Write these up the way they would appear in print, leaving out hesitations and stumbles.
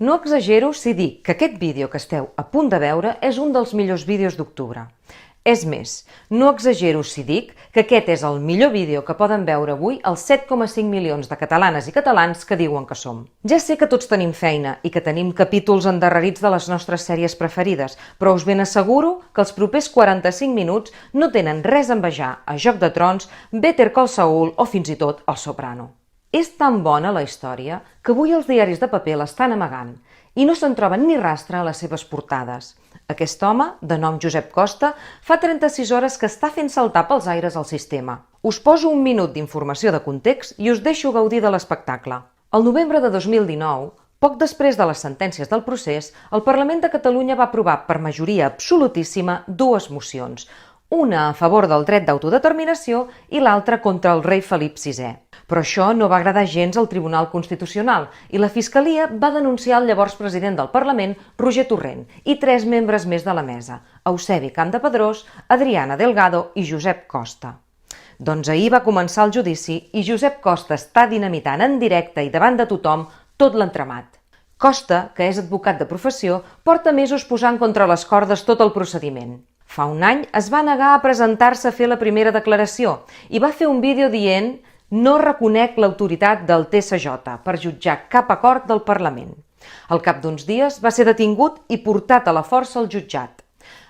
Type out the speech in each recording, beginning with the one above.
No exagero si dic que aquest vídeo que esteu a punt de veure és un dels millors vídeos d'octubre. És més, no exagero si dic que aquest és el millor vídeo que poden veure avui els 7,5 milions de catalanes i catalans que diuen que som. Ja sé que tots tenim feina i que tenim capítols endarrerits de les nostres sèries preferides, però us ben asseguro que els propers 45 minuts no tenen res a envejar a Joc de Trons, Better Call Saul o fins i tot El Soprano. És tan bona la història que avui els diaris de paper l'estan amagant i no se'n troben ni rastre a les seves portades. Aquest home, de nom Josep Costa, fa 36 hores que està fent saltar pels aires el sistema. Us poso un minut d'informació de context i us deixo gaudir de l'espectacle. El novembre de 2019, poc després de les sentències del procés, el Parlament de Catalunya va aprovar per majoria absolutíssima dues mocions, una a favor del dret d'autodeterminació i l'altra contra el rei Felip VI. Però això no va agradar gens al Tribunal Constitucional i la Fiscalia va denunciar el llavors president del Parlament, Roger Torrent, i 3 membres més de la mesa, Eusebi Campdepadrós, Adriana Delgado i Josep Costa. Doncs ahir va començar el judici i Josep Costa està dinamitant en directe i davant de tothom tot l'entramat. Costa, que és advocat de professió, porta mesos posant contra les cordes tot el procediment. Fa un any es va negar a presentar-se a fer la primera declaració i va fer un vídeo dient «No reconec l'autoritat del TSJ per jutjar cap acord del Parlament». Al cap d'uns dies va ser detingut i portat a la força al jutjat.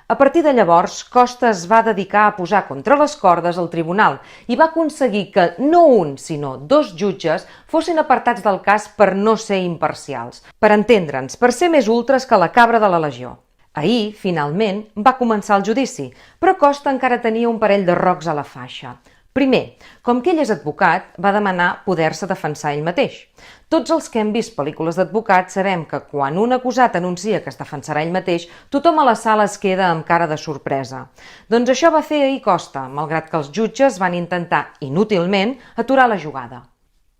A partir de llavors, Costa es va dedicar a posar contra les cordes al tribunal i va aconseguir que no un, sinó 2 jutges fossin apartats del cas per no ser imparcials. Per entendre'ns, per ser més ultres que la cabra de la legió. Ahir, finalment, va començar el judici, però Costa encara tenia un parell de rocs a la faixa. Primer, com que ell és advocat, va demanar poder-se defensar ell mateix. Tots els que hem vist pel·lícules d'advocats sabem que quan un acusat anuncia que es defensarà ell mateix, tothom a la sala es queda amb cara de sorpresa. Doncs això va fer ahir Costa, malgrat que els jutges van intentar, inútilment, aturar la jugada.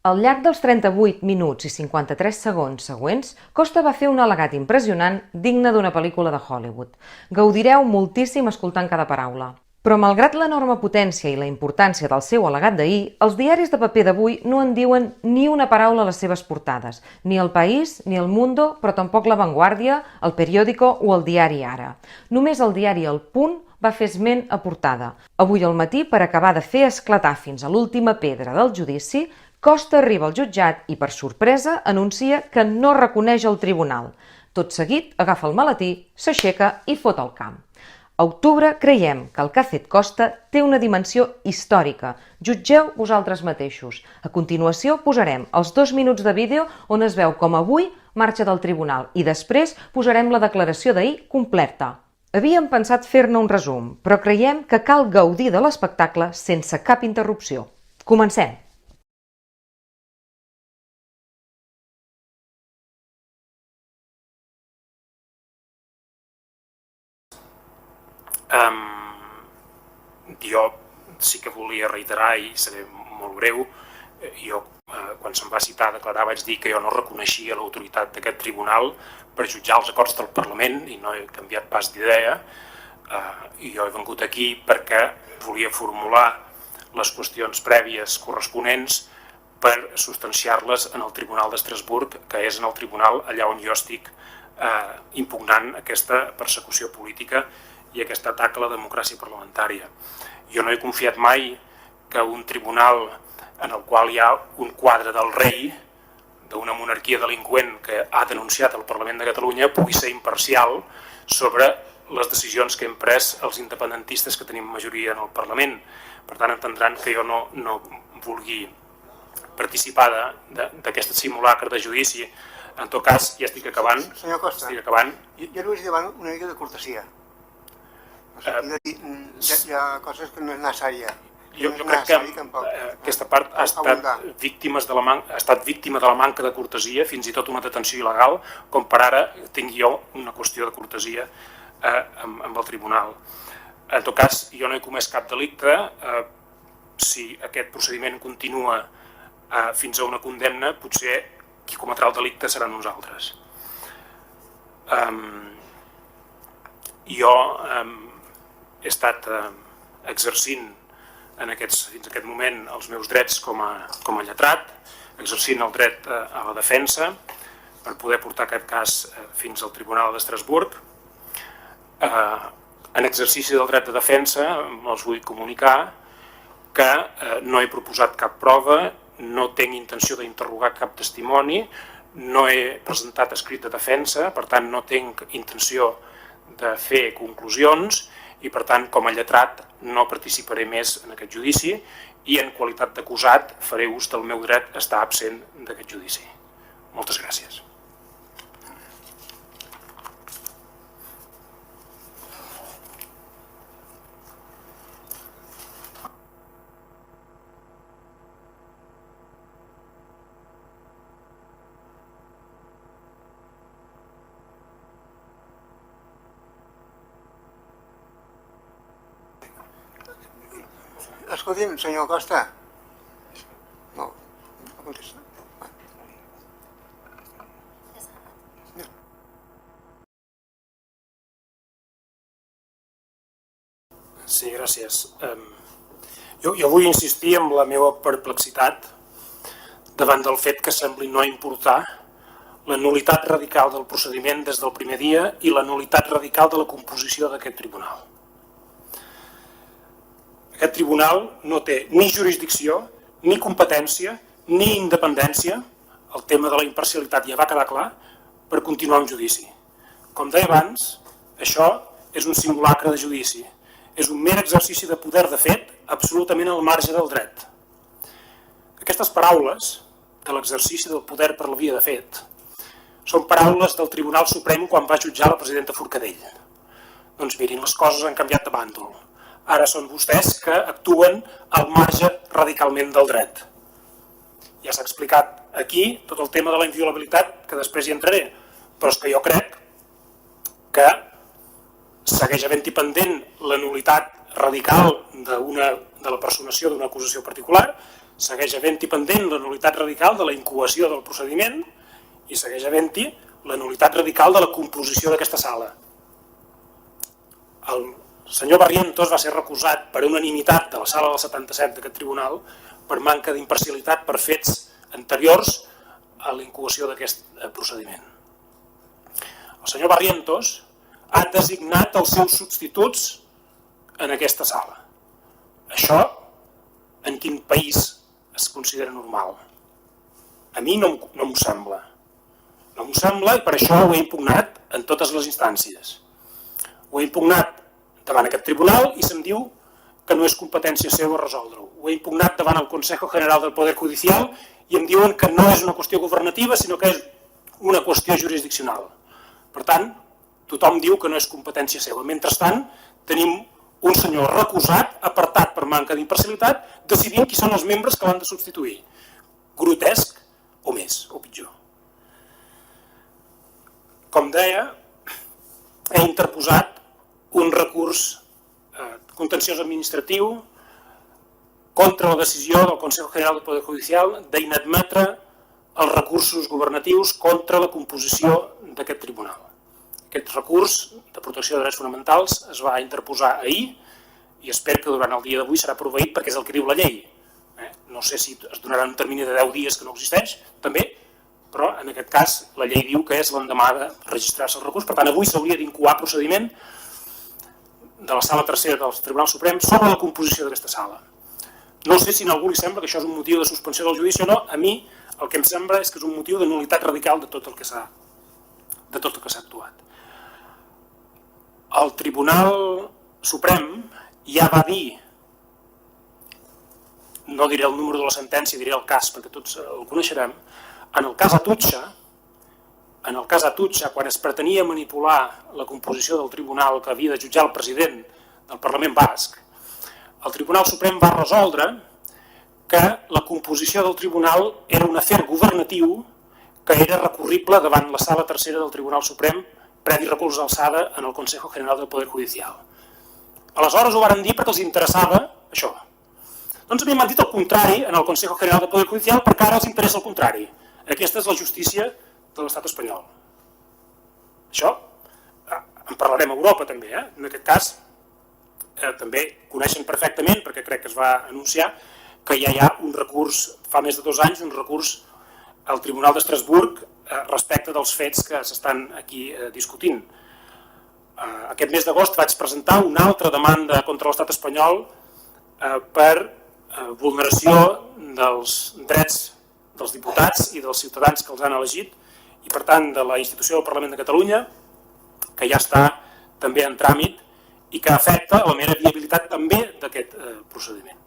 Al llarg dels 38 minuts i 53 segons següents, Costa va fer un al·legat impressionant digne d'una pel·lícula de Hollywood. Gaudireu moltíssim escoltant cada paraula. Però malgrat l'enorme potència i la importància del seu al·legat d'ahir, els diaris de paper d'avui no en diuen ni una paraula a les seves portades, ni El País, ni El Mundo, però tampoc La Vanguardia, El Periódico o el diari Ara. Només el diari El Punt va fer esment a portada. Avui al matí, per acabar de fer esclatar fins a l'última pedra del judici, Costa arriba al jutjat i, per sorpresa, anuncia que no reconeix el tribunal. Tot seguit, agafa el maletí, s'aixeca i fot el camp. A octubre creiem que el que ha fet Costa té una dimensió històrica. Jutgeu vosaltres mateixos. A continuació posarem els 2 minuts de vídeo on es veu com avui marxa del tribunal i després posarem la declaració d'ahir completa. Havíem pensat fer-ne un resum, però creiem que cal gaudir de l'espectacle sense cap interrupció. Comencem! Jo sí que volia reiterar, i seré molt breu, quan se'm va citar a declarar vaig dir que jo no reconeixia l'autoritat d'aquest tribunal per jutjar els acords del Parlament i no he canviat pas d'idea. Jo he vengut aquí perquè volia formular les qüestions prèvies corresponents per substanciar-les en el Tribunal d'Estrasburg, que és en el tribunal allà on jo estic impugnant aquesta persecució política i aquest atac a la democràcia parlamentària. Jo no he confiat mai que un tribunal en el qual hi ha un quadre del rei, d'una monarquia delinqüent que ha denunciat el Parlament de Catalunya, pugui ser imparcial sobre les decisions que hem pres els independentistes que tenim majoria en el Parlament. Per tant, entendran que jo no vulgui participar d'aquest simulacre de judici. En tot cas, ja estic acabant. Senyor Costa, estic acabant. Jo li vaig demanar una mica de cortesia. Hi ha coses que no és necessària. Jo crec que aquesta part ha estat víctima de la manca de cortesia, fins i tot una detenció il·legal, com per ara tinc jo una qüestió de cortesia amb el tribunal. En tot cas, jo no he comès cap delicte. Si aquest procediment continua fins a una condemna, potser qui cometrà el delicte seran nosaltres. Jo he estat exercint fins a aquest moment els meus drets com a lletrat, exercint el dret a la defensa, per poder portar aquest cas fins al Tribunal d'Estrasburg. En exercici del dret de defensa els vull comunicar que no he proposat cap prova, no tinc intenció d'interrogar cap testimoni, no he presentat escrit de defensa, per tant no tinc intenció de fer conclusions i per tant com a lletrat no participaré més en aquest judici i en qualitat d'acusat faré ús del meu dret a estar absent d'aquest judici. Moltes gràcies. Escolti'm, senyor Costa. No contesta. Sí, gràcies. Jo vull insistir en la meva perplexitat davant del fet que sembli no importar la nul·litat radical del procediment des del primer dia i la nul·litat radical de la composició d'aquest tribunal. Aquest tribunal no té ni jurisdicció, ni competència, ni independència, el tema de la imparcialitat ja va quedar clar, per continuar un judici. Com deia abans, això és un simulacre de judici, és un mer exercici de poder de fet absolutament al marge del dret. Aquestes paraules de l'exercici del poder per la via de fet són paraules del Tribunal Suprem quan va jutjar la presidenta Forcadell. Doncs mirin, les coses han canviat de bàndol. Ara són vostès que actuen al marge radicalment del dret. Ja s'ha explicat aquí tot el tema de la inviolabilitat, que després hi entraré, però és que jo crec que segueix havent-hi pendent la nul·litat radical de la personació d'una acusació particular, segueix havent-hi pendent la nul·litat radical de la incoació del procediment i segueix havent-hi la nul·litat radical de la composició d'aquesta sala. El senyor Barrientos va ser recusat per unanimitat de la sala del 77 d'aquest tribunal per manca d'imparcialitat per fets anteriors a la incoació d'aquest procediment. El senyor Barrientos ha designat els seus substituts en aquesta sala. Això en quin país es considera normal? A mi no m'ho sembla. No m'ho sembla i per això ho he impugnat en totes les instàncies. Ho he impugnat davant aquest tribunal i se'm diu que no és competència seva resoldre-ho. Ho he impugnat davant el Consejo General del Poder Judicial i em diuen que no és una qüestió governativa, sinó que és una qüestió jurisdiccional. Per tant, tothom diu que no és competència seva. Mentrestant, tenim un senyor recusat, apartat per manca d'imparcialitat, decidint qui són els membres que l'han de substituir. Grotesc o més, o pitjor. Com deia, he interposat un recurs contenciós administratiu contra la decisió del Consejo General del Poder Judicial d'inadmetre els recursos governatius contra la composició d'aquest tribunal. Aquest recurs de protecció de drets fonamentals es va interposar ahir i espero que durant el dia d'avui serà proveït perquè és el que diu la llei. No sé si es donarà un termini de 10 dies que no existeix, també, però en aquest cas la llei diu que és l'endemà de registrar-se el recurs. Per tant, avui s'hauria d'incoar procediment de la sala tercera del Tribunal Suprem sobre la composició d'aquesta sala. No sé si a algú li sembla que això és un motiu de suspensió del judici o no. A mi el que em sembla és que és un motiu de nul·litat radical de tot el que s'ha actuat. El Tribunal Suprem ja va dir, no diré el número de la sentència, diré el cas perquè tots el coneixerem, en el cas Atutxa, quan es pretenia manipular la composició del tribunal que havia de jutjar el president del Parlament Basc, el Tribunal Suprem va resoldre que la composició del tribunal era un afer governatiu que era recurrible davant la sala tercera del Tribunal Suprem previ recurs d'alçada en el Consejo General del Poder Judicial. Aleshores ho varen dir perquè els interessava això. Doncs a mi m'han dit el contrari en el Consejo General del Poder Judicial perquè ara els interessa el contrari. Aquesta és la justícia de l'estat espanyol. Això en parlarem a Europa també. En aquest cas també coneixen perfectament, perquè crec que es va anunciar, que ja hi ha un recurs, fa més de 2 anys, un recurs al Tribunal d'Estrasburg respecte dels fets que s'estan aquí discutint. Aquest mes d'agost vaig presentar una altra demanda contra l'estat espanyol per vulneració dels drets dels diputats i dels ciutadans que els han elegit i, per tant, de la institució del Parlament de Catalunya, que ja està també en tràmit i que afecta la mera viabilitat també d'aquest procediment.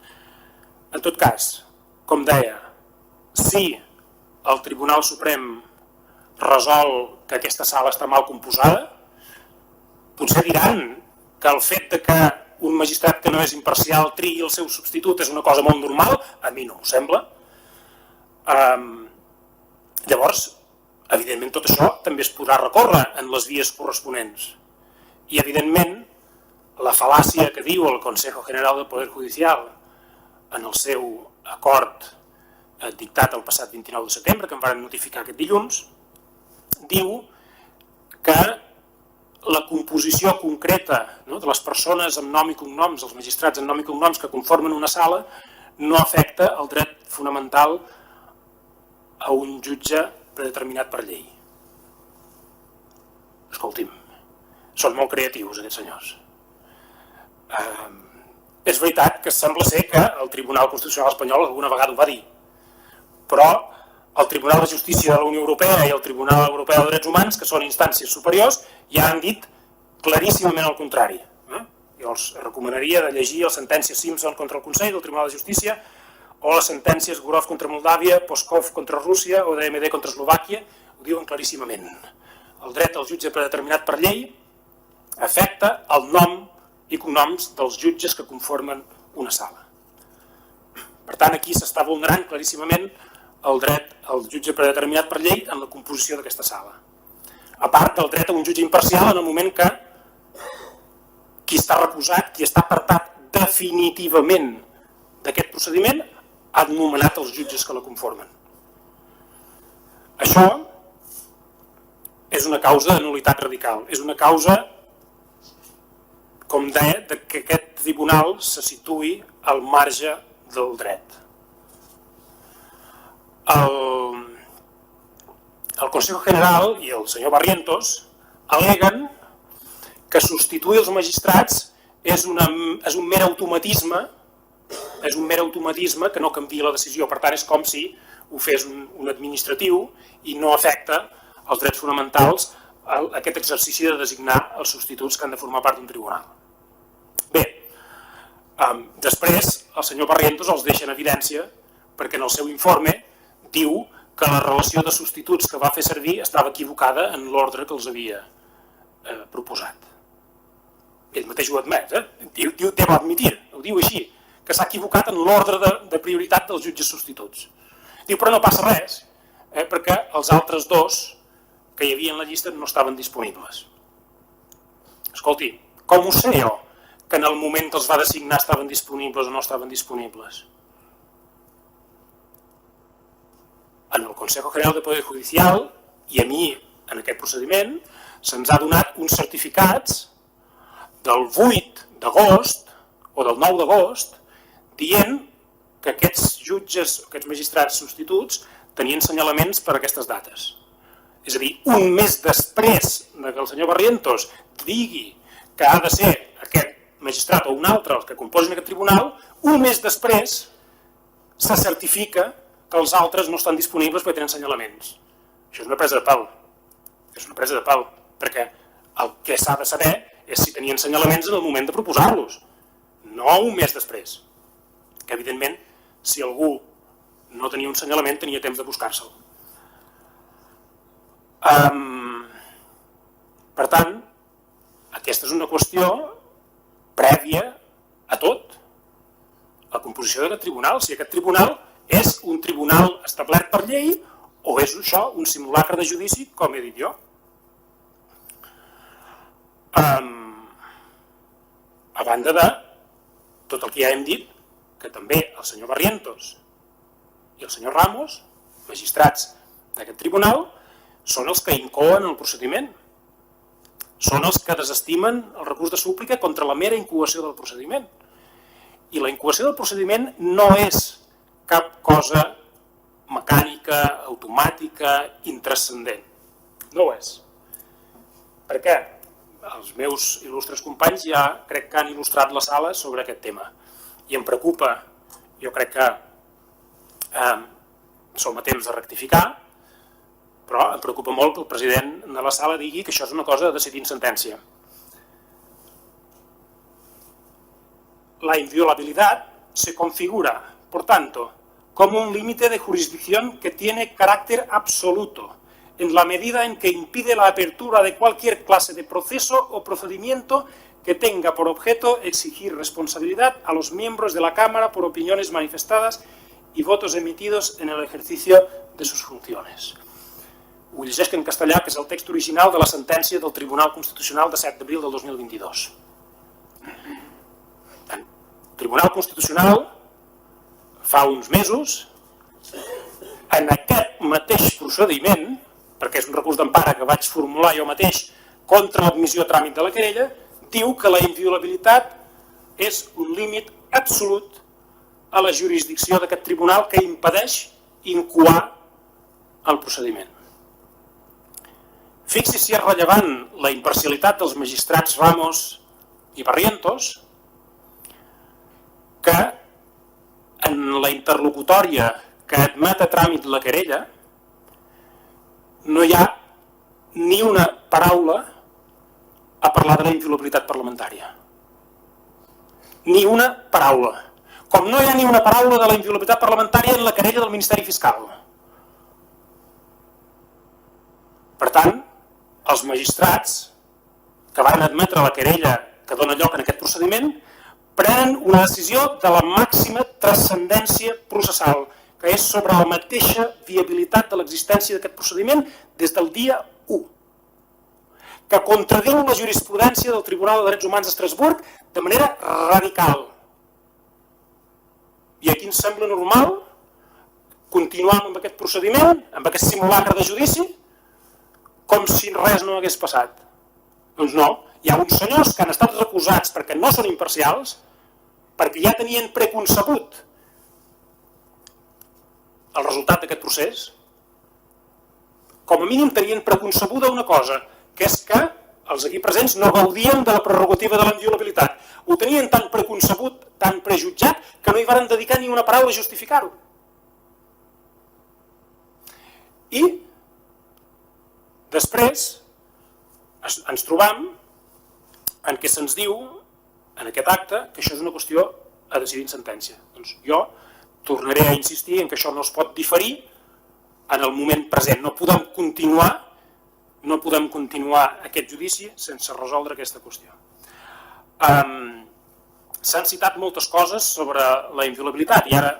En tot cas, com deia, si el Tribunal Suprem resol que aquesta sala està mal composada, potser diran que el fet que un magistrat que no és imparcial triï el seu substitut és una cosa molt normal, a mi no m'ho sembla. Llavors, evidentment, tot això també es podrà recórrer en les vies corresponents. I, evidentment, la fal·làcia que diu el Consejo General del Poder Judicial en el seu acord dictat el passat 29 de setembre, que em van notificar aquest dilluns, diu que la composició concreta de les persones amb nom i cognoms, els magistrats amb nom i cognoms que conformen una sala, no afecta el dret fonamental a un jutge predeterminat per llei. Escolti'm, són molt creatius aquests senyors. És veritat que sembla ser que el Tribunal Constitucional espanyol alguna vegada ho va dir, però el Tribunal de Justícia de la Unió Europea i el Tribunal Europeu de Drets Humans, que són instàncies superiors, ja han dit claríssimament el contrari. Jo els recomanaria de llegir les sentències Simpson contra el Consell del Tribunal de Justícia o les sentències Gurov contra Moldàvia, Poskov contra Rússia o DMD contra Eslovàquia, ho diuen claríssimament. El dret al jutge predeterminat per llei afecta el nom i cognoms dels jutges que conformen una sala. Per tant, aquí s'està vulnerant claríssimament el dret al jutge predeterminat per llei en la composició d'aquesta sala. A part del dret a un jutge imparcial en el moment que qui està recusat, qui està apartat definitivament d'aquest procediment, ha nomenat els jutges que la conformen. Això és una causa de nul·litat radical, és una causa, com deia, que aquest tribunal se situï al marge del dret. El Consejo General i el senyor Barrientos al·leguen que substituir els magistrats és un mer automatisme, que no canvia la decisió. Per tant, és com si ho fes un administratiu i no afecta els drets fonamentals aquest exercici de designar els substituts que han de formar part d'un tribunal. Bé, després el senyor Barrientos els deixa en evidència perquè en el seu informe diu que la relació de substituts que va fer servir estava equivocada en l'ordre que els havia proposat. Ell mateix ho admet, deu admitir, ho diu així, que s'ha equivocat en l'ordre de prioritat dels jutges substituts. Diu, però no passa res, perquè els altres dos que hi havia en la llista no estaven disponibles. Escolti, com ho sé jo que en el moment que els va designar estaven disponibles o no estaven disponibles? En el Consejo General del Poder Judicial i a mi en aquest procediment se'ns ha donat uns certificats del 8 d'agost o del 9 d'agost dient que aquests jutges, aquests magistrats substituts tenien senyalaments per aquestes dates. És a dir, un mes després que el senyor Barrientos digui que ha de ser aquest magistrat o un altre els que composin aquest tribunal, un mes després se certifica que els altres no estan disponibles perquè tenen senyalaments. Això és una presa de pèl. És una presa de pèl, perquè el que s'ha de saber és si tenien senyalaments en el moment de proposar-los, no un mes després. Que, evidentment, si algú no tenia un senyalament, tenia temps de buscar-se'l. Per tant, aquesta és una qüestió prèvia a tot. La composició d'aquest tribunal, si aquest tribunal és un tribunal establert per llei o és això un simulacre de judici, com he dit jo. A banda de tot el que ja hem dit, que també el senyor Barrientos i el senyor Ramos, magistrats d'aquest tribunal, són els que incoen el procediment. Són els que desestimen el recurs de súplica contra la mera incoació del procediment. I la incoació del procediment no és cap cosa mecànica, automàtica, intranscendent. No ho és. Per què? Els meus il·lustres companys ja crec que han il·lustrat la sala sobre aquest tema. I em preocupa, jo crec que som a temps de rectificar, però em preocupa molt que el president de la sala digui que això és una cosa a decidir en sentència. La inviolabilidad se configura, por tanto, como un límite de jurisdicción que tiene carácter absoluto, en la medida en que impide la apertura de cualquier clase de proceso o procedimiento que tenga por objeto exigir responsabilidad a los miembros de la Cámara por opiniones manifestadas y votos emitidos en el ejercicio de sus funciones. Ho llegeix en castellà, que és el text original de la sentència del Tribunal Constitucional de 7 d'abril del 2022. El Tribunal Constitucional, fa uns mesos, en aquest mateix procediment, perquè és un recurs d'empara que vaig formular jo mateix contra l'admissió a tràmit de la querella, diu que la inviolabilitat és un límit absolut a la jurisdicció d'aquest tribunal que impedeix incoar el procediment. Fixi si és rellevant la imparcialitat dels magistrats Ramos i Barrientos, que en la interlocutòria que admet a tràmit la querella no hi ha ni una paraula a parlar de la inviolabilitat parlamentària. Ni una paraula. Com no hi ha ni una paraula de la inviolabilitat parlamentària en la querella del Ministeri Fiscal. Per tant, els magistrats que van admetre la querella que dona lloc en aquest procediment prenen una decisió de la màxima transcendència processal, que és sobre la mateixa viabilitat de l'existència d'aquest procediment des del dia 1, que contradiu la jurisprudència del Tribunal de Drets Humans d'Estrasburg de manera radical. I aquí ens sembla normal continuar amb aquest procediment, amb aquest simulacre de judici, com si res no hagués passat. Doncs no, hi ha uns senyors que han estat recusats perquè no són imparcials, perquè ja tenien preconcebut el resultat d'aquest procés, com a mínim tenien preconcebuda una cosa, que és que els aquí presents no gaudien de la prerrogativa de la inviolabilitat. Ho tenien tan preconcebut, tan prejutjat, que no hi varen dedicar ni una paraula a justificar-ho. I després ens trobam en què se'ns diu, en aquest acte, que això és una qüestió a decidir en sentència. Doncs jo tornaré a insistir en que això no es pot diferir en el moment present. No podem continuar aquest judici sense resoldre aquesta qüestió. S'han citat moltes coses sobre la inviolabilitat i ara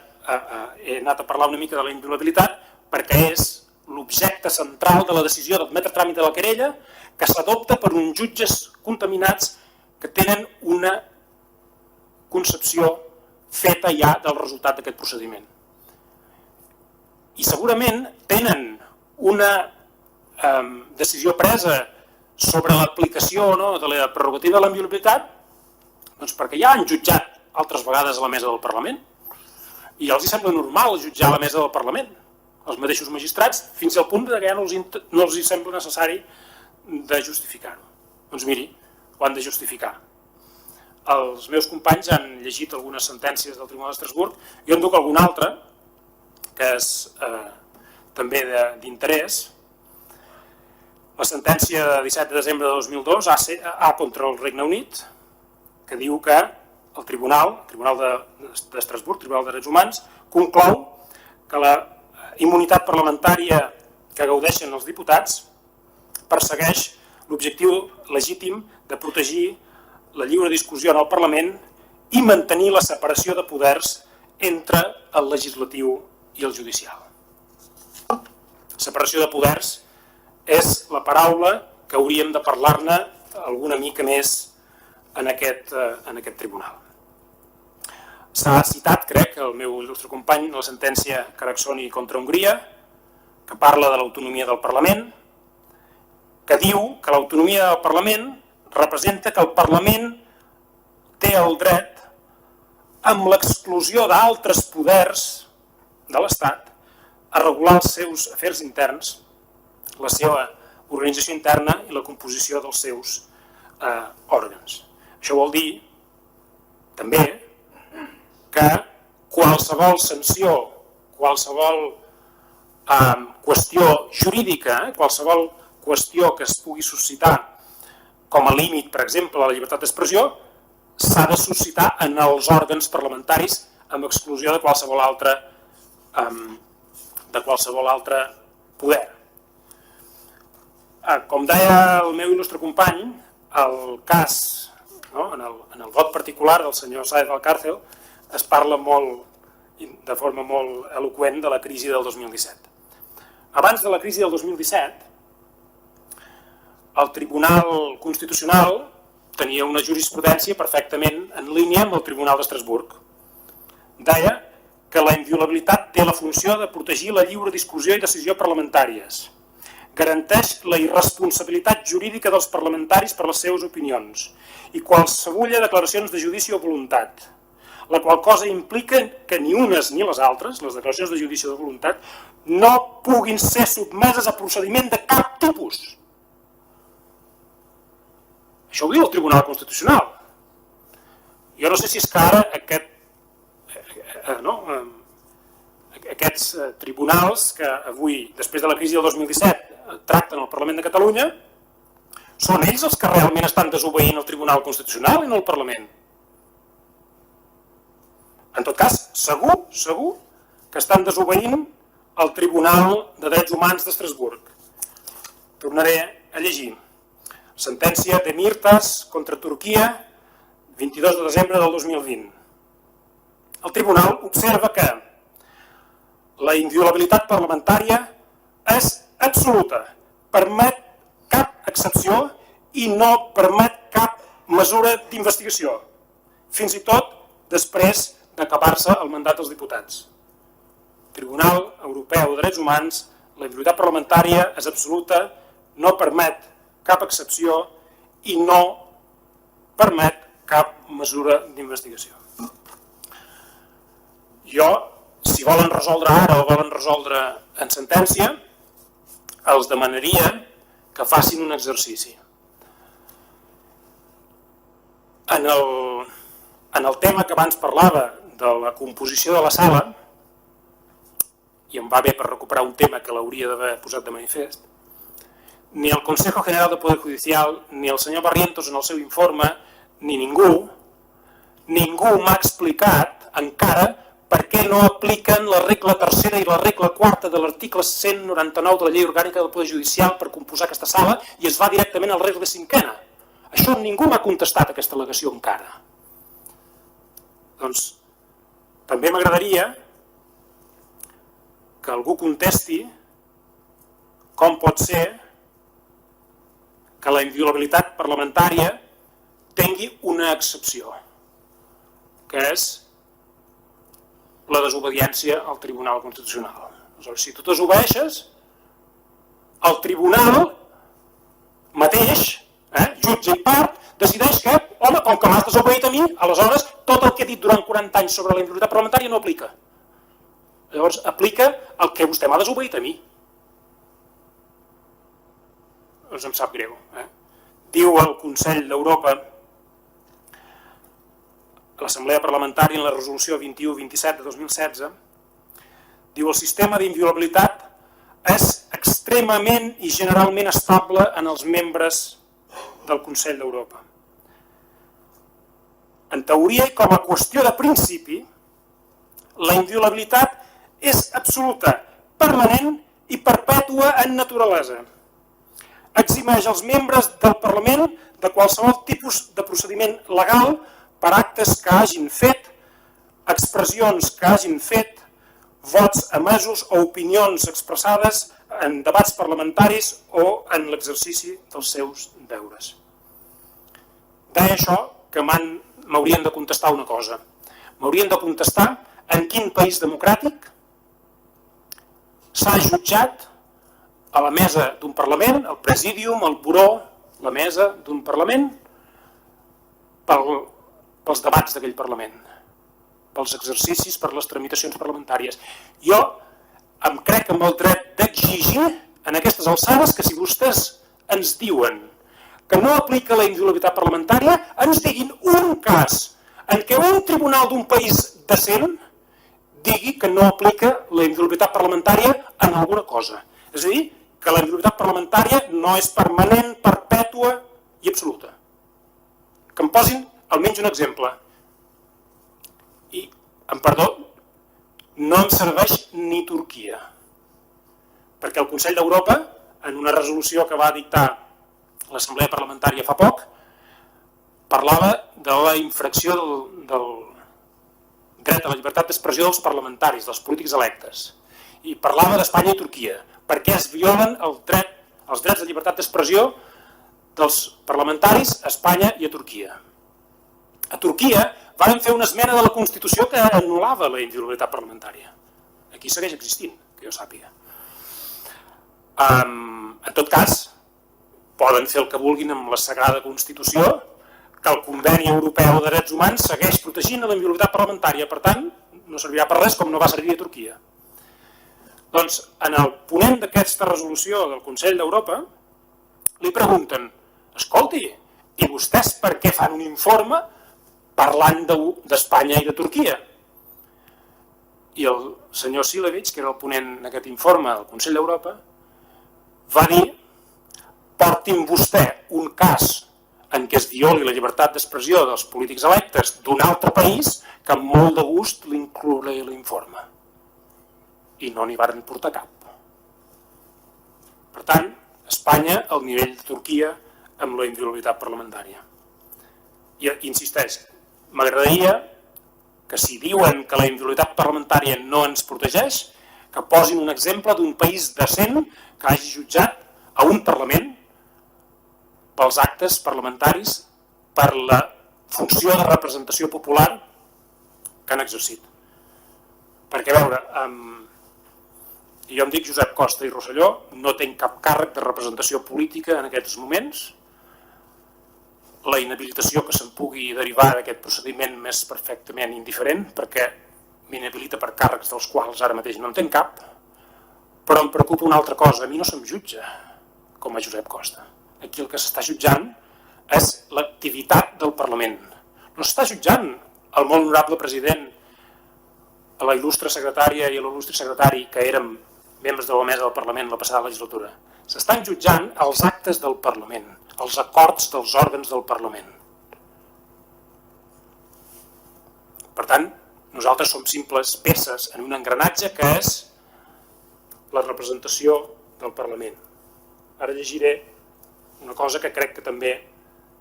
he anat a parlar una mica de la inviolabilitat perquè és l'objecte central de la decisió d'admetre tràmit de la querella que s'adopta per uns jutges contaminats que tenen una concepció feta ja del resultat d'aquest procediment. I segurament tenen una decisió presa sobre l'aplicació o no de la prerrogativa de la inviolabilitat doncs perquè ja han jutjat altres vegades a la mesa del Parlament i els sembla normal jutjar a la mesa del Parlament, els mateixos magistrats, fins al punt que ja no els sembla necessari de justificar-ho. Doncs miri, ho han de justificar. Els meus companys han llegit algunes sentències del Tribunal d'Estrasburg, jo en duc alguna altra, que és també d'interès. La sentència de 17 de desembre de 2002, A contra el Regne Unit, que diu que el Tribunal d'Estrasburg, Tribunal de Drets Humans, conclou que la immunitat parlamentària que gaudeixen els diputats persegueix l'objectiu legítim de protegir la lliure discussió en el Parlament i mantenir la separació de poders entre el legislatiu i el judicial. Separació de poders és la paraula que hauríem de parlar-ne alguna mica més en aquest tribunal. S'ha citat, crec, el meu il·lustre company, la sentència Caraxoni contra Hongria, que parla de l'autonomia del Parlament, que diu que l'autonomia del Parlament representa que el Parlament té el dret, amb l'exclusió d'altres poders de l'Estat, a regular els seus afers interns, la seva organització interna i la composició dels seus òrgans. Això vol dir, també, que qualsevol sanció, qualsevol qüestió jurídica, qualsevol qüestió que es pugui suscitar com a límit, per exemple, a la llibertat d'expressió, s'ha de suscitar en els òrgans parlamentaris amb exclusió de qualsevol altre poder. Com deia el meu il·lustre company, el cas, en el vot particular del senyor Sáez Valcárcel, es parla de forma molt eloqüent de la crisi del 2017. Abans de la crisi del 2017, el Tribunal Constitucional tenia una jurisprudència perfectament en línia amb el Tribunal d'Estrasburg. Deia que la inviolabilitat té la funció de protegir la lliure discussió i decisió parlamentàries. Garanteix la irresponsabilitat jurídica dels parlamentaris per les seves opinions i qualsevulla declaracions de judici o voluntat, la qual cosa implica que ni unes ni les altres, les declaracions de judici o de voluntat, no puguin ser sotmeses a procediment de cap tipus. Això ho diu el Tribunal Constitucional. Jo no sé si és que ara aquests tribunals que avui, després de la crisi del 2017, tracten el Parlament de Catalunya, són ells els que realment estan desobeint el Tribunal Constitucional i no el Parlament. En tot cas, segur que estan desobeint el Tribunal de Drets Humans d'Estrasburg. Tornaré a llegir. Sentència de Demirtas contra Turquia, 22 de desembre del 2020. El tribunal observa que la inviolabilitat parlamentària és absoluta, permet cap excepció i no permet cap mesura d'investigació, fins i tot després d'acabar-se el mandat dels diputats. Tribunal Europeu de Drets Humans, la inviolabilitat parlamentària és absoluta, no permet cap excepció i no permet cap mesura d'investigació. Jo, si volen resoldre ara o volen resoldre en sentència, els demanaria que facin un exercici. En el tema que abans parlava de la composició de la sala, i em va bé per recuperar un tema que l'hauria d'haver posat de manifest, ni el Consejo General del Poder Judicial, ni el senyor Barrientos en el seu informe, ni ningú m'ha explicat encara per què no apliquen la regla tercera i la regla quarta de l'article 199 de la Llei Orgànica del Poder Judicial per composar aquesta sala i es va directament al regla cinquena. Això ningú m'ha contestat aquesta al·legació encara. Doncs també m'agradaria que algú contesti com pot ser que la inviolabilitat parlamentària tingui una excepció, que és la desobediència al Tribunal Constitucional. Aleshores, si tu desobeeixes, el Tribunal mateix, jutge i part, decideix que, home, com que m'has desobeït a mi, aleshores tot el que he dit durant 40 anys sobre la inviolabilitat parlamentària no aplica. Llavors, aplica el que vostè m'ha desobeït a mi. Doncs em sap greu. Diu el Consell d'Europa, l'Assemblea Parlamentària en la resolució 21-27 de 2016, diu el sistema d'inviolabilitat és extremament i generalment estable en els membres del Consell d'Europa. En teoria i com a qüestió de principi, la inviolabilitat és absoluta, permanent i perpètua en naturalesa. Eximeix els membres del Parlament de qualsevol tipus de procediment legal per actes que hagin fet, expressions que hagin fet, vots emesos o opinions expressades en debats parlamentaris o en l'exercici dels seus deures. Deia això que m'haurien de contestar una cosa. M'haurien de contestar en quin país democràtic s'ha jutjat a la mesa d'un Parlament, el Presídium, el Buró, la mesa d'un Parlament, pels debats d'aquell Parlament, pels exercicis, per les tramitacions parlamentàries. Jo em crec amb el dret d'exigir en aquestes alçades que si vostès ens diuen que no aplica la inviolabilitat parlamentària, ens diguin un cas en què un tribunal d'un país decent digui que no aplica la inviolabilitat parlamentària en alguna cosa. És a dir, que la inviolabilitat parlamentària no és permanent, perpètua i absoluta. Que em posin almenys un exemple. I, amb perdó, no em serveix ni Turquia. Perquè el Consell d'Europa, en una resolució que va dictar l'Assemblea Parlamentària fa poc, parlava de la infracció del dret a la llibertat d'expressió dels parlamentaris, dels polítics electes. I parlava d'Espanya i Turquia, perquè es violen els drets de llibertat d'expressió dels parlamentaris a Espanya i a Turquia. A Turquia van fer una esmena de la Constitució que anul·lava la inviolabilitat parlamentària. Aquí segueix existint, que jo sàpiga. En tot cas, poden fer el que vulguin amb la Sagrada Constitució, que el Conveni Europeu de Drets Humans segueix protegint la inviolabilitat parlamentària, per tant, no servirà per res com no va servir a Turquia. Doncs, en el ponent d'aquesta resolució del Consell d'Europa, li pregunten, escolti, i vostès per què fan un informe parlant d'Espanya i de Turquia? I el senyor Silevic, que era el ponent d'aquest informe del Consell d'Europa, va dir, portin vostè un cas en què es violi la llibertat d'expressió dels polítics electes d'un altre país que amb molt de gust l'inclouré a l'informe. I no n'hi varen portar cap. Per tant, Espanya al nivell de Turquia amb la inviolabilitat parlamentària. I insisteix, m'agradaria que si diuen que la inviolabilitat parlamentària no ens protegeix, que posin un exemple d'un país decent que hagi jutjat a un Parlament pels actes parlamentaris, per la funció de representació popular que han exercit. Perquè, a veure, jo em dic Josep Costa i Rosselló, no tinc cap càrrec de representació política en aquests moments. La inhabilitació que se'n pugui derivar d'aquest procediment m'és perfectament indiferent, perquè m'inhabilita per càrrecs dels quals ara mateix no en tenc cap, però em preocupa una altra cosa, a mi no se'm jutja com a Josep Costa. Aquí el que s'està jutjant és l'activitat del Parlament. No s'està jutjant el molt honorable president, a la il·lustre secretària i a l'il·lustre secretari que érem membres de la mesa del Parlament la passada legislatura. S'estan jutjant els actes del Parlament, els acords dels òrgans del Parlament. Per tant, nosaltres som simples peces en un engranatge que és la representació del Parlament. Ara llegiré una cosa que crec que també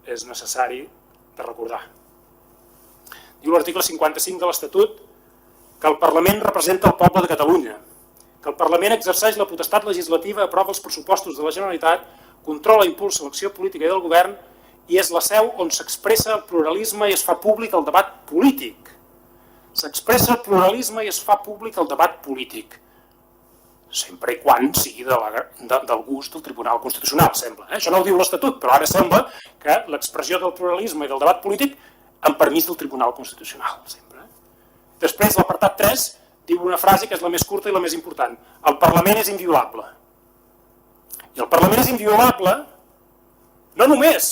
és necessari de recordar. Diu l'article 55 de l'Estatut que el Parlament representa el poble de Catalunya, que el Parlament exerceix la potestat legislativa, aprova els pressupostos de la Generalitat, controla i impulsa l'acció política del govern i és la seu on s'expressa el pluralisme i es fa públic el debat polític. S'expressa el pluralisme i es fa públic el debat polític, sempre i quan sigui del gust del Tribunal Constitucional, sembla. Això no ho diu l'Estatut, però ara sembla que l'expressió del pluralisme i del debat polític amb permís del Tribunal Constitucional, sempre. Després, l'apartat 3 diu una frase que és la més curta i la més important. El Parlament és inviolable. I el Parlament és inviolable no només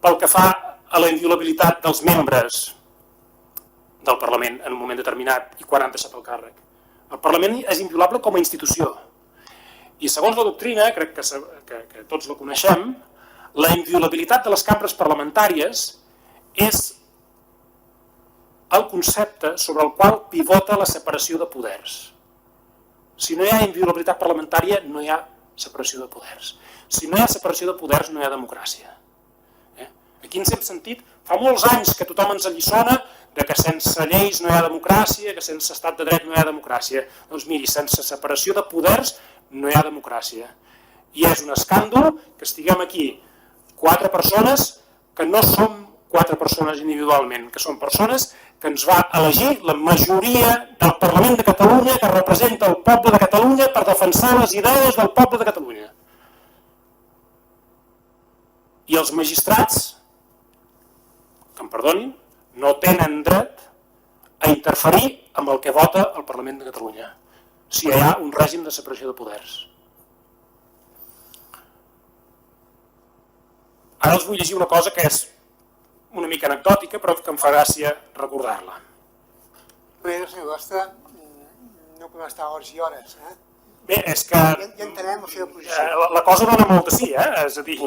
pel que fa a la inviolabilitat dels membres del Parlament en un moment determinat i quan han deixat el càrrec. El Parlament és inviolable com a institució. I segons la doctrina, crec que tots la coneixem, la inviolabilitat de les cambres parlamentàries és el concepte sobre el qual pivota la separació de poders. Si no hi ha inviolabilitat parlamentària, no hi ha separació de poders. Si no hi ha separació de poders, no hi ha democràcia. Aquí ens hem sentit, fa molts anys que tothom ens alliçona que sense lleis no hi ha democràcia, que sense estat de dret no hi ha democràcia. Doncs miri, sense separació de poders no hi ha democràcia. I és un escàndol que estiguem aquí 4 persones que no som 4 persones individualment, que són persones que ens va elegir la majoria del Parlament de Catalunya que representa el poble de Catalunya per defensar les idees del poble de Catalunya. I els magistrats, que em perdonin, no tenen dret a interferir amb el que vota el Parlament de Catalunya. si hi ha un règim de separació de poders. Ara els vull llegir una cosa que és una mica anecdòtica, però que em fa gràcia recordar-la. Bé, senyor Costa, no podem estar hores i hores. Bé, és que Ja entenem la seva posició. la cosa dona molt de sí, és a dir,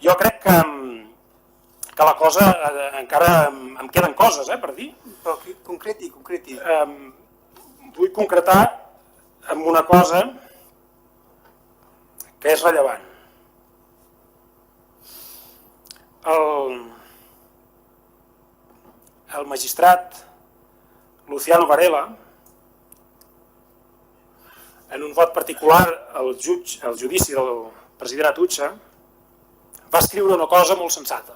jo crec que la cosa, encara em queden coses per dir. Però concreti. Vull concretar amb una cosa que és rellevant. El magistrat Luciano Varela, en un vot particular al judici del president Atutxa, va escriure una cosa molt sensata.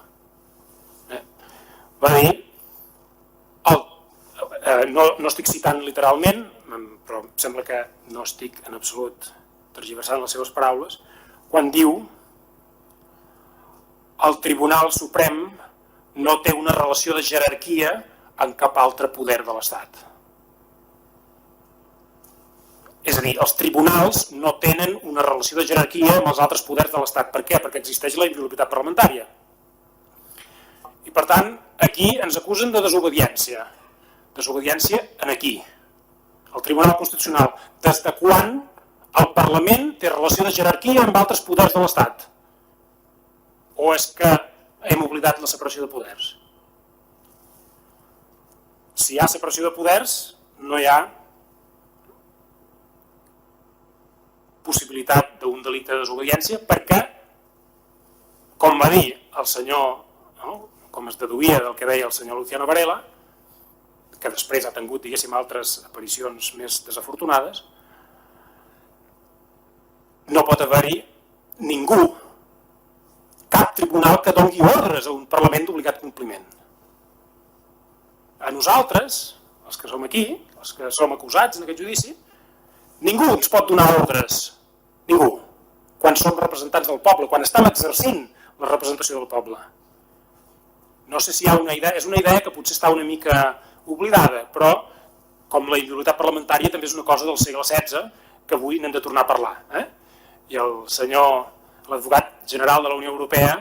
Va dir, no estic citant literalment, però em sembla que no estic en absolut tergiversant les seves paraules, quan diu el Tribunal Suprem no té una relació de jerarquia amb cap altre poder de l'Estat. És a dir, els tribunals no tenen una relació de jerarquia amb els altres poders de l'Estat. Per què? Perquè existeix la inviolabilitat parlamentària. I per tant, aquí ens acusen de desobediència. Desobediència en aquí, el Tribunal Constitucional. Des de quan el Parlament té relació de jerarquia amb altres poders de l'Estat? O és que hem oblidat la separació de poders? Si hi ha separació de poders, no hi ha possibilitat d'un delicte de desobediència perquè, com va dir el senyor, com es deduïa del que deia el senyor Luciano Varela, que després ha tingut, diguéssim, altres aparicions més desafortunades, no pot haver-hi ningú, cap tribunal que doni ordres a un Parlament d'obligat compliment. A nosaltres, els que som aquí, els que som acusats en aquest judici, ningú ens pot donar ordres, ningú, quan som representants del poble, quan estem exercint la representació del poble. No sé si hi ha una idea, és una idea que potser està una mica oblidada, però com la inviolabilitat parlamentària també és una cosa del segle XVI que avui n'hem de tornar a parlar. I el senyor, l'advocat general de la Unió Europea,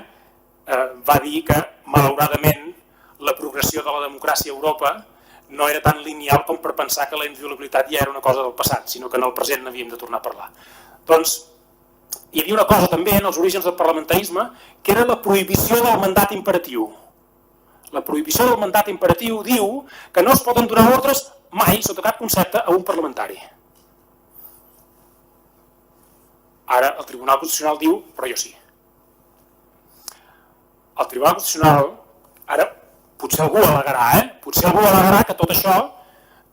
va dir que, malauradament, la progressió de la democràcia a Europa no era tan lineal com per pensar que la inviolabilitat ja era una cosa del passat, sinó que en el present n'havíem de tornar a parlar. Doncs hi havia una cosa també en els orígens del parlamentarisme que era la prohibició del mandat imperatiu. La prohibició del mandat imperatiu diu que no es poden donar ordres mai, sota cap concepte, a un parlamentari. Ara el Tribunal Constitucional diu, però jo sí. El Tribunal Constitucional, ara potser algú al·legarà que tot això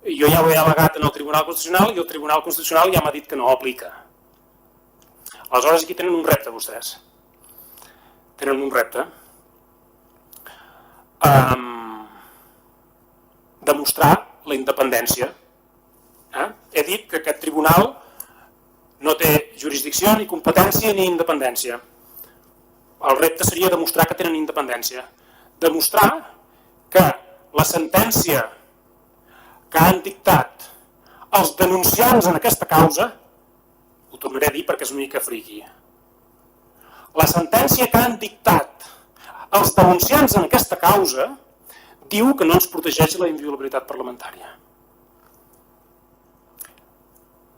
jo ja ho he al·legat en el Tribunal Constitucional i el Tribunal Constitucional ja m'ha dit que no ho aplica. Aleshores aquí tenen un repte vostès. Tenen un repte. Demostrar la independència. He dit que aquest tribunal no té jurisdicció, ni competència, ni independència. El repte seria demostrar que tenen independència. Demostrar que la sentència que han dictat els denunciants en aquesta causa, ho tornaré a dir perquè és una mica friqui, la sentència que han dictat els denunciants en aquesta causa diu que no ens protegeix la inviolabilitat parlamentària.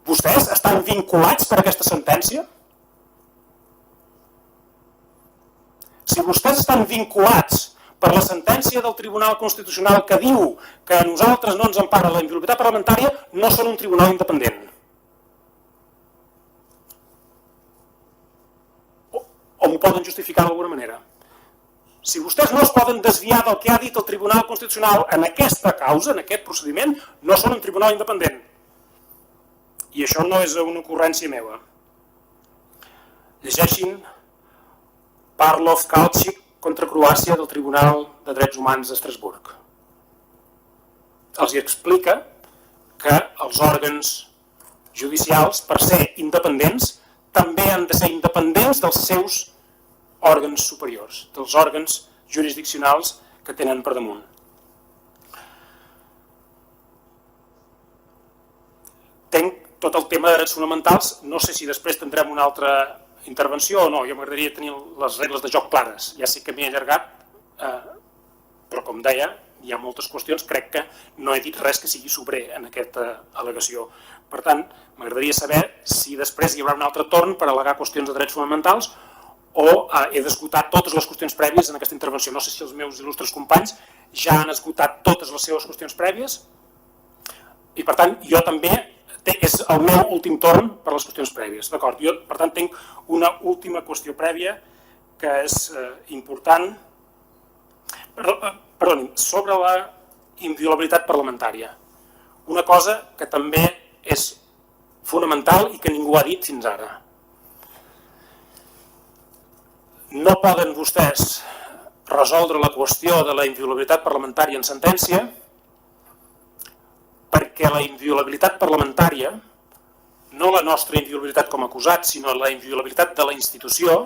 Vostès estan vinculats per aquesta sentència? Si vostès estan vinculats per la sentència del Tribunal Constitucional que diu que a nosaltres no ens empara la inviolabilitat parlamentària, no són un tribunal independent. O m'ho poden justificar d'alguna manera. Si vostès no es poden desviar del que ha dit el Tribunal Constitucional en aquesta causa, en aquest procediment, no són un tribunal independent. I això no és una ocurrència meva. Llegeixin Pavlov Kalchik contra Croàcia del Tribunal de Drets Humans d'Estrasburg. Els explica que els òrgans judicials, per ser independents, també han de ser independents dels seus òrgans superiors, dels òrgans jurisdiccionals que tenen per damunt. tot el tema de drets fonamentals, no sé si després tindrem una altra intervenció o no, jo m'agradaria tenir les regles de joc clares. Ja sé que m'he allargat, però com deia, hi ha moltes qüestions, crec que no he dit res que sigui sobrer en aquesta al·legació. Per tant, m'agradaria saber si després hi haurà un altre torn per al·legar qüestions de drets fonamentals o he d'esgotar totes les qüestions prèvies en aquesta intervenció. No sé si els meus il·lustres companys ja han esgotat totes les seves qüestions prèvies i, per tant, jo també és el meu últim torn per les qüestions prèvies. D'acord, jo, per tant, tinc una última qüestió prèvia que és important, perdoni, sobre la inviolabilitat parlamentària. Una cosa que també és fonamental i que ningú ha dit fins ara. No poden vostès resoldre la qüestió de la inviolabilitat parlamentària en sentència perquè la inviolabilitat parlamentària, no la nostra inviolabilitat com a acusat, sinó la inviolabilitat de la institució,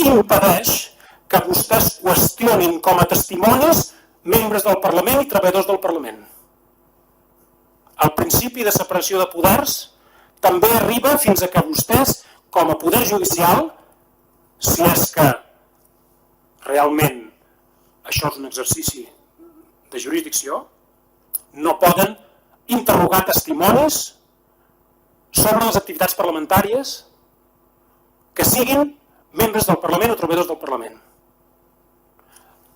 impedeix que vostès qüestionin com a testimonis membres del Parlament i treballadors del Parlament. El principi de separació de poders també arriba fins a que vostès, com a poder judicial, si és que realment això és un exercici de jurisdicció, no poden interrogar testimonis sobre les activitats parlamentàries que siguin membres del Parlament o treballadors del Parlament.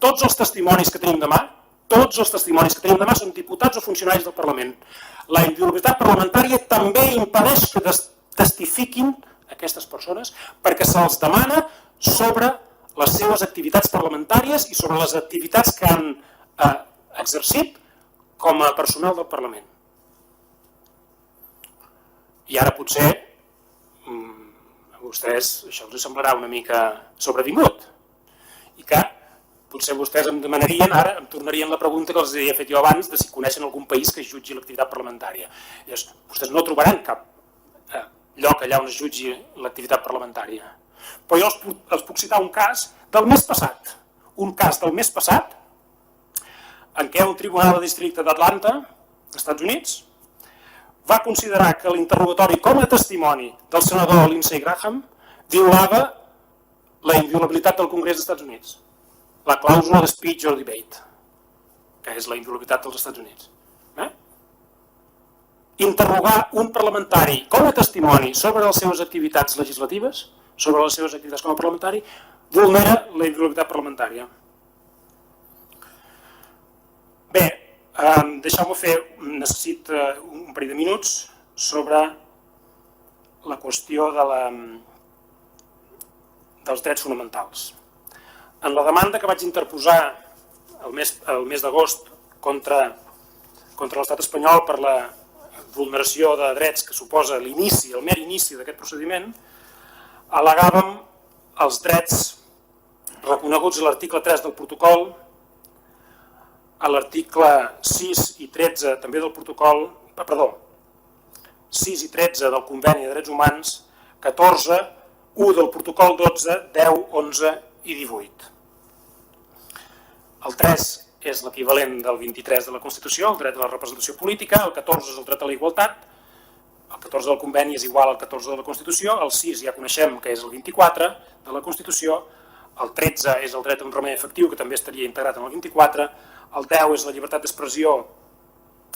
Tots els testimonis que tenim demà, són diputats o funcionaris del Parlament. La inviolabilitat parlamentària també impedeix que testifiquin aquestes persones perquè se'ls demana sobre les seves activitats parlamentàries i sobre les activitats que han exercit com a personal del Parlament. I ara potser a vostès això els semblarà una mica sobrevingut i que potser vostès em demanarien, ara em tornarien la pregunta que els havia fet jo abans de si coneixen algun país que jutgi l'activitat parlamentària. Vostès no trobaran cap lloc allà on es jutgi l'activitat parlamentària. Però jo els puc citar un cas del mes passat. Un cas del mes passat en què un tribunal de districte d'Atlanta, Estats Units, va considerar que l'interrogatori com a testimoni del senador Lindsey Graham violava la inviolabilitat del Congrés dels Estats Units, la clàusula de speech or debate, que és la inviolabilitat dels Estats Units. Interrogar un parlamentari com a testimoni sobre les seves activitats legislatives, sobre les seves activitats com a parlamentari, vulnera la inviolabilitat parlamentària. Bé, deixeu-me fer, necessito un parell de minuts sobre la qüestió dels drets fonamentals. En la demanda que vaig interposar el mes d'agost contra l'estat espanyol per la vulneració de drets que suposa l'inici, el mer inici d'aquest procediment, al·legàvem els drets reconeguts a l'article 3 del protocol, a l'article 6 i 13 també del protocol, 6 i 13 del Conveni de Drets Humans, 14, 1 del protocol 12, 10, 11 i 18. El 3 és l'equivalent del 23 de la Constitució, el dret a la representació política, el 14 és el dret a la igualtat, el 14 del Conveni és igual al 14 de la Constitució, el 6 ja coneixem que és el 24 de la Constitució, el 13 és el dret a un remei efectiu, que també estaria integrat en el 24, el 10 és la llibertat d'expressió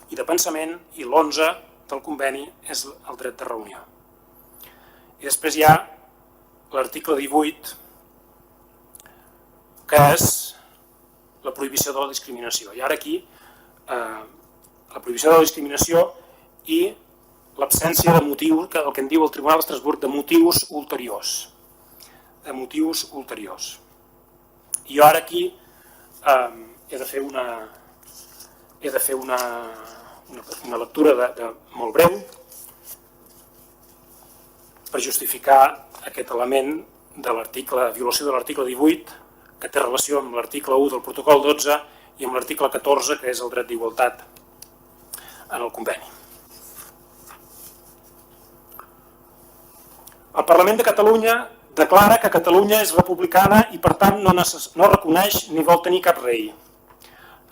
i de pensament, i l'11 del Conveni és el dret de reunió. I després hi ha l'article 18, que és la prohibició de la discriminació. I ara aquí, la prohibició de la discriminació i l'absència de motius, el que en diu el Tribunal d'Estrasburg, de motius ulteriors. De motius ulteriors. I jo ara aquí he de fer una lectura molt breu per justificar aquest element de violació de l'article 18 que té relació amb l'article 1 del protocol 12 i amb l'article 14, que és el dret d'igualtat en el conveni. El Parlament de Catalunya declara que Catalunya és republicana i per tant no reconeix ni vol tenir cap rei.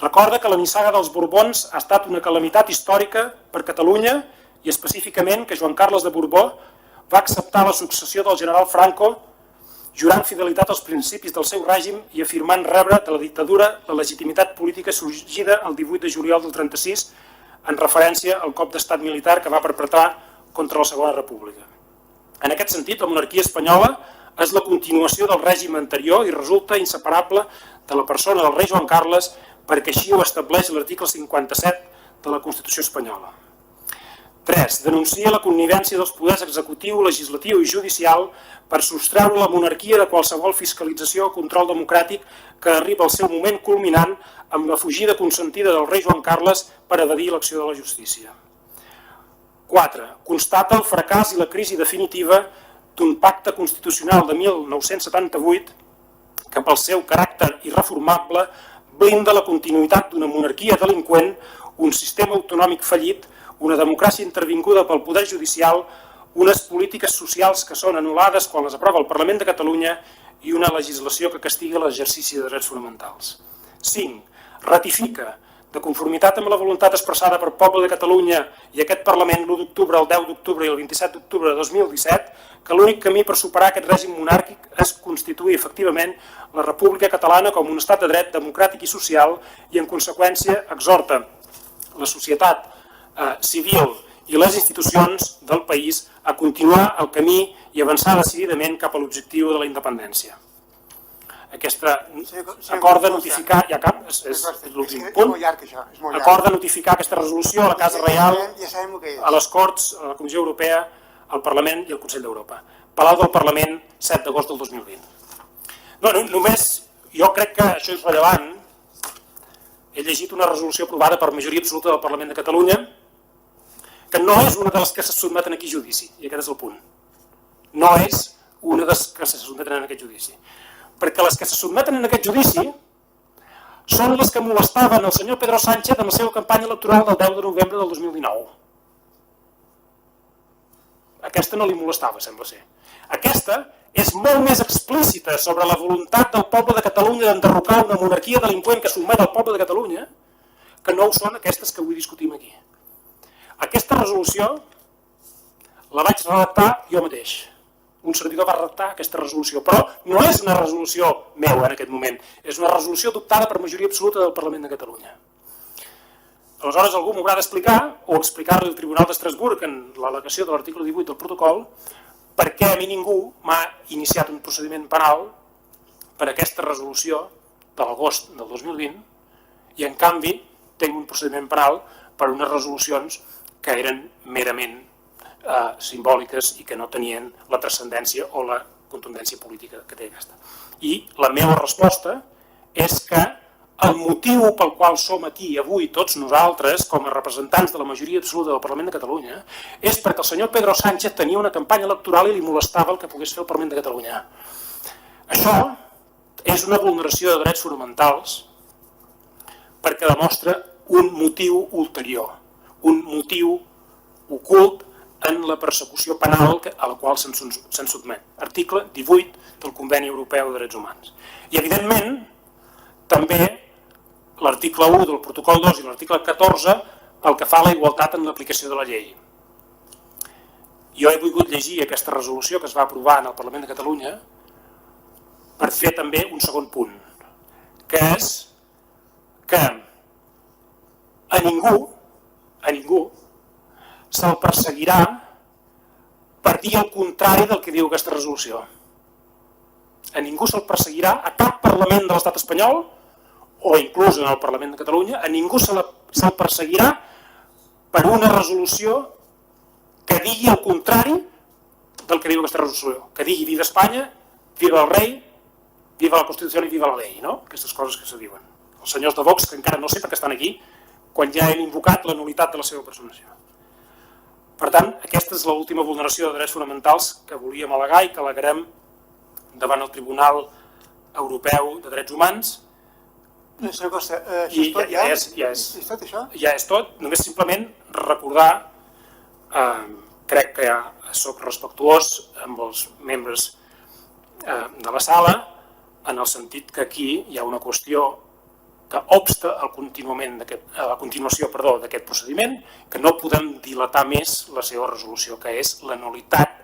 Recorda que la nissaga dels Borbons ha estat una calamitat històrica per Catalunya i específicament que Joan Carles de Borbó va acceptar la successió del general Franco jurant fidelitat als principis del seu règim i afirmant rebre de la dictadura la legitimitat política sorgida el 18 de juliol del 36 en referència al cop d'estat militar que va perpetrar contra la Segona República. En aquest sentit, la monarquia espanyola és la continuació del règim anterior i resulta inseparable de la persona del rei Joan Carles perquè així ho estableix l'article 57 de la Constitució espanyola. 3. Denuncia la connivència dels poders executiu, legislatiu i judicial per sostreure la monarquia de qualsevol fiscalització o control democràtic que arriba al seu moment culminant amb la fugida consentida del rei Joan Carles per evadir l'acció de la justícia. 4. Constata el fracàs i la crisi definitiva d'un pacte constitucional de 1978 que pel seu caràcter irreformable blinda la continuïtat d'una monarquia delinqüent, un sistema autonòmic fallit, una democràcia intervinguda pel poder judicial, unes polítiques socials que són anul·lades quan les aprova el Parlament de Catalunya i una legislació que castiga l'exercici de drets fonamentals. 5. Ratifica, de conformitat amb la voluntat expressada per poble de Catalunya i aquest Parlament l'1 d'octubre, el 10 d'octubre i el 27 d'octubre de 2017, que l'únic camí per superar aquest règim monàrquic és constituir efectivament la República Catalana com un estat de dret democràtic i social i en conseqüència exhorta la societat civil i les institucions del país a continuar el camí i avançar decididament cap a l'objectiu de la independència. Aquesta acorda notificar, ja cap, és l'últim punt, acorda notificar aquesta resolució a la Casa Reial, a les Corts, a la Comissió Europea, al Parlament i al Consell d'Europa. Palau del Parlament, 7 d'agost del 2020. No, només jo crec que això és rellevant. He llegit una resolució aprovada per majoria absoluta del Parlament de Catalunya que no és una de les que se sotmeten aquí a judici, i aquest és el punt. No és una de les que se sotmeten en aquest judici. Perquè les que se sotmeten en aquest judici són les que molestaven el senyor Pedro Sánchez en la seva campanya electoral del 10 de novembre del 2019. Aquesta no li molestava, sembla ser. Aquesta és molt més explícita sobre la voluntat del poble de Catalunya d'enderrocar una monarquia delinqüent que sotmet al poble de Catalunya que no ho són aquestes que avui discutim aquí. Aquesta resolució la vaig redactar jo mateix. Un servidor va redactar aquesta resolució, però no és una resolució meva en aquest moment, és una resolució adoptada per majoria absoluta del Parlament de Catalunya. Aleshores algú m'ho haurà d'explicar o explicar-li al Tribunal d'Estrasburg en l'al·legació de l'article 18 del protocol per què a mi ningú m'ha iniciat un procediment penal per aquesta resolució de l'agost del 2020 i en canvi tinc un procediment penal per unes resolucions que eren merament simbòliques i que no tenien la transcendència o la contundència política que té aquesta. I la meva resposta és que el motiu pel qual som aquí avui tots nosaltres, com a representants de la majoria absoluta del Parlament de Catalunya, és perquè el senyor Pedro Sánchez tenia una campanya electoral i li molestava el que pogués fer el Parlament de Catalunya. Això és una vulneració de drets fonamentals perquè demostra un motiu ulterior, un motiu ocult en la persecució penal a la qual se'n sotmet. Article 18 del Conveni Europeu de Drets Humans. I, evidentment, també l'article 1 del protocol 2 i l'article 14 pel que fa a la igualtat en l'aplicació de la llei. Jo he volgut llegir aquesta resolució que es va aprovar en el Parlament de Catalunya per fer també un segon punt, que és que a ningú se'l perseguirà per dir el contrari del que diu aquesta resolució. A ningú se'l perseguirà, a cap Parlament de l'Estat espanyol, o inclús en el Parlament de Catalunya, a ningú se'l perseguirà per una resolució que digui el contrari del que diu aquesta resolució. Que digui viva Espanya, viva el rei, viva la Constitució i viva la llei, no? Aquestes coses que se diuen. Els senyors de Vox, que encara no sé per què estan aquí, quan ja hem invocat la nul·litat de la seva personació. Per tant, aquesta és l'última vulneració de drets fonamentals que volíem al·legar i que al·legarem davant el Tribunal Europeu de Drets Humans. I ja és tot. Només simplement recordar, crec que ja soc respectuós amb els membres de la sala, en el sentit que aquí hi ha una qüestió que obsta a la continuació d'aquest procediment, que no podem dilatar més la seva resolució, que és la nul·litat